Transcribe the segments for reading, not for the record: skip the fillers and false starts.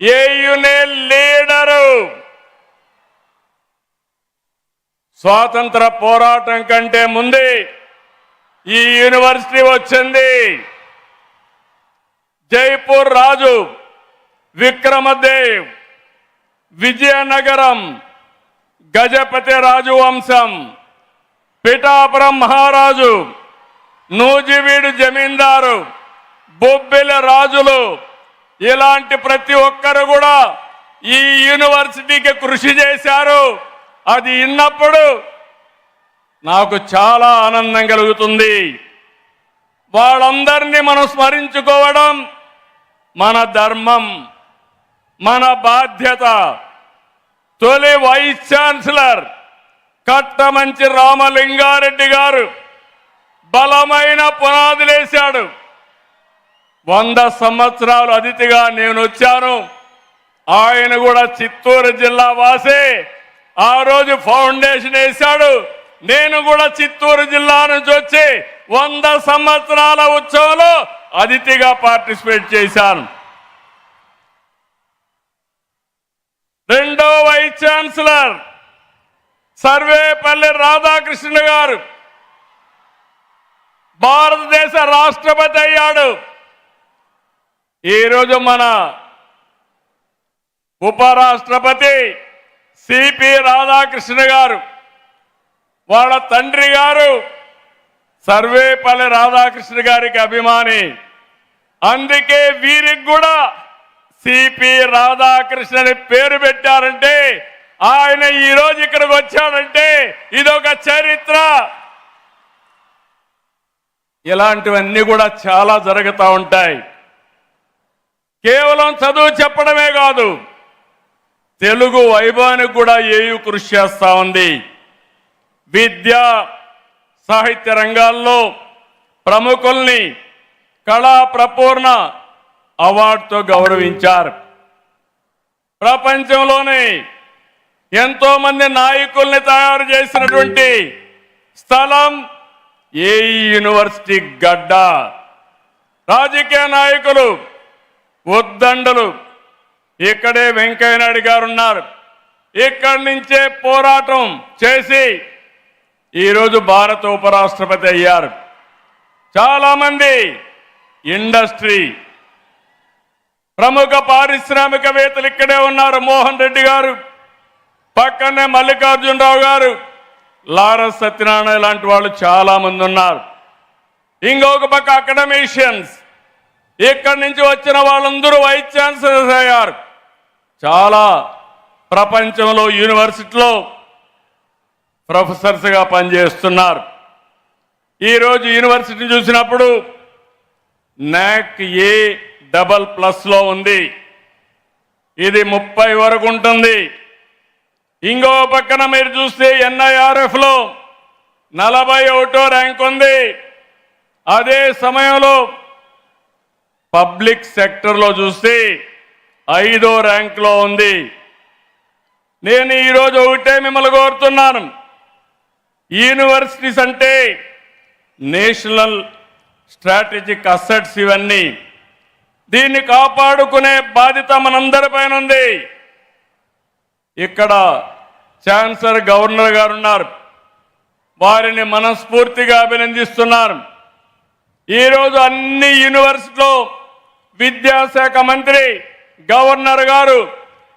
ఏయునే leader. స్వాతంత్ర పోరాటం కంటే ముందే ఈ యూనివర్సిటీ వచ్చింది. జైపూర్ రాజు విక్రమదేవ్, విజయనగరం గజపతి రాజు వంశం, పిఠాపురం మహారాజు, నూజివీడు జమీందారు, బొబ్బిలి రాజులు, ఇలాంటి ప్రతి ఒక్కరు కూడా ఈ యూనివర్సిటీకి కృషి చేశారు. అది విన్నప్పుడు నాకు చాలా ఆనందం కలుగుతుంది. వాళ్ళందరినీ మనం స్మరించుకోవడం మన ధర్మం, మన బాధ్యత. తొలి వైస్ ఛాన్సలర్ కట్టమంచి రామలింగారెడ్డి గారు బలమైన పునాదులేశాడు. 100 సంవత్సరాలు అతిథిగా నేను వచ్చాను. ఆయన కూడా చిత్తూరు జిల్లా వాసే. ఆ రోజు ఫౌండేషన్ వేశాడు. నేను కూడా చిత్తూరు జిల్లా నుంచి వచ్చి 100 సంవత్సరాల ఉత్సవంలో అతిథిగా పార్టిసిపేట్ చేశాను. రెండో వైస్ ఛాన్సలర్ సర్వేపల్లి రాధాకృష్ణ గారు భారతదేశ రాష్ట్రపతి అయ్యాడు. ఈరోజు మన ఉపరాష్ట్రపతి సిపి రాధాకృష్ణ గారు, వాళ్ళ తండ్రి గారు సర్వేపల్లి రాధాకృష్ణ గారికి అభిమాని. అందుకే వీరికి కూడా సిపి రాధాకృష్ణ అని పేరు పెట్టారంటే, ఆయన ఈరోజు ఇక్కడికి వచ్చాడంటే ఇదొక చరిత్ర. ఇలాంటివన్నీ కూడా చాలా జరుగుతూ ఉంటాయి. కేవలం చదువు చెప్పడమే కాదు, తెలుగు వైభవానికి కూడా ఏయు కృషి చేస్తూ ఉంది. విద్య సాహిత్య రంగాల్లో ప్రముఖుల్ని కళా ప్రపూర్ణ అవార్డుతో గౌరవించారు. ప్రపంచంలోనే ఎంతో మంది నాయకుల్ని తయారు చేసినటువంటి స్థలం ఏ యూనివర్సిటీ గడ్డ. రాజకీయ నాయకులు ఉద్దండలు ఇక్కడే వెంకయ్య నాయుడు గారు ఉన్నారు. ఇక్కడి నుంచే పోరాటం చేసి ఈరోజు భారత ఉపరాష్ట్రపతి అయ్యారు. చాలా మంది ఇండస్ట్రీ ప్రముఖ పారిశ్రామికవేత్తలు ఇక్కడే ఉన్నారు. మోహన్ రెడ్డి గారు, పక్కనే మల్లికార్జునరావు గారు, లారస్ సత్యనారాయణ లాంటి వాళ్ళు చాలా మంది ఉన్నారు. ఇంకొక పక్క అకాడమిషియన్స్, ఇక్కడి నుంచి వచ్చిన వాళ్ళందరూ వైస్ ఛాన్సలర్స్ అయ్యారు. చాలా ప్రపంచంలో యూనివర్సిటీలో ప్రొఫెసర్స్గా పనిచేస్తున్నారు. ఈరోజు యూనివర్సిటీ చూసినప్పుడు NAC A++ ఉంది. ఇది 30 వరకు ఉంటుంది. ఇంకో పక్కన మీరు చూస్తే NIRFలో 41వ ర్యాంక్ ఉంది. అదే సమయంలో పబ్లిక్ సెక్టర్లో చూస్తే 5వ ర్యాంక్లో ఉంది. నేను ఈరోజు ఒకటే మిమ్మల్ని కోరుతున్నాను, యూనివర్సిటీస్ అంటే నేషనల్ స్ట్రాటజిక్ అసెట్స్. ఇవన్నీ దీన్ని కాపాడుకునే బాధ్యత మనందరిపైన ఉంది. ఇక్కడ ఛాన్సలర్ గవర్నర్ గారు ఉన్నారు, వారిని మనస్ఫూర్తిగా అభినందిస్తున్నారు. ఈరోజు అన్ని యూనివర్సిటీలో విద్యాశాఖ మంత్రి గవర్నర్ గారు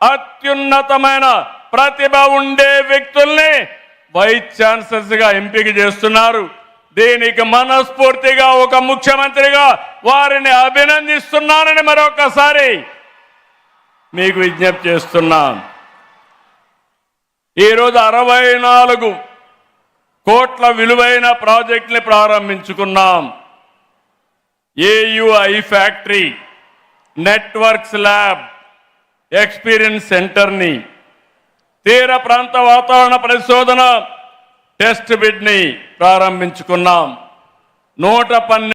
అత్యున్నతమైన ప్రతిభ ఉండే వ్యక్తుల్ని వైస్ ఛాన్సలర్స్ గా ఎంపిక చేస్తున్నారు. దీనికి మనస్ఫూర్తిగా ఒక ముఖ్యమంత్రిగా వారిని అభినందిస్తున్నానని మరొకసారి మీకు విజ్ఞప్తి చేస్తున్నాను. ఈరోజు 64 కోట్ల విలువైన ప్రాజెక్టుని ప్రారంభించుకున్నాం. AU AI factory, networks lab, experience సెంటర్ని, తీర ప్రాంత వాతావరణ పరిశోధన టెస్ట్ బెడ్ని ప్రారంభించుకున్నాం. 112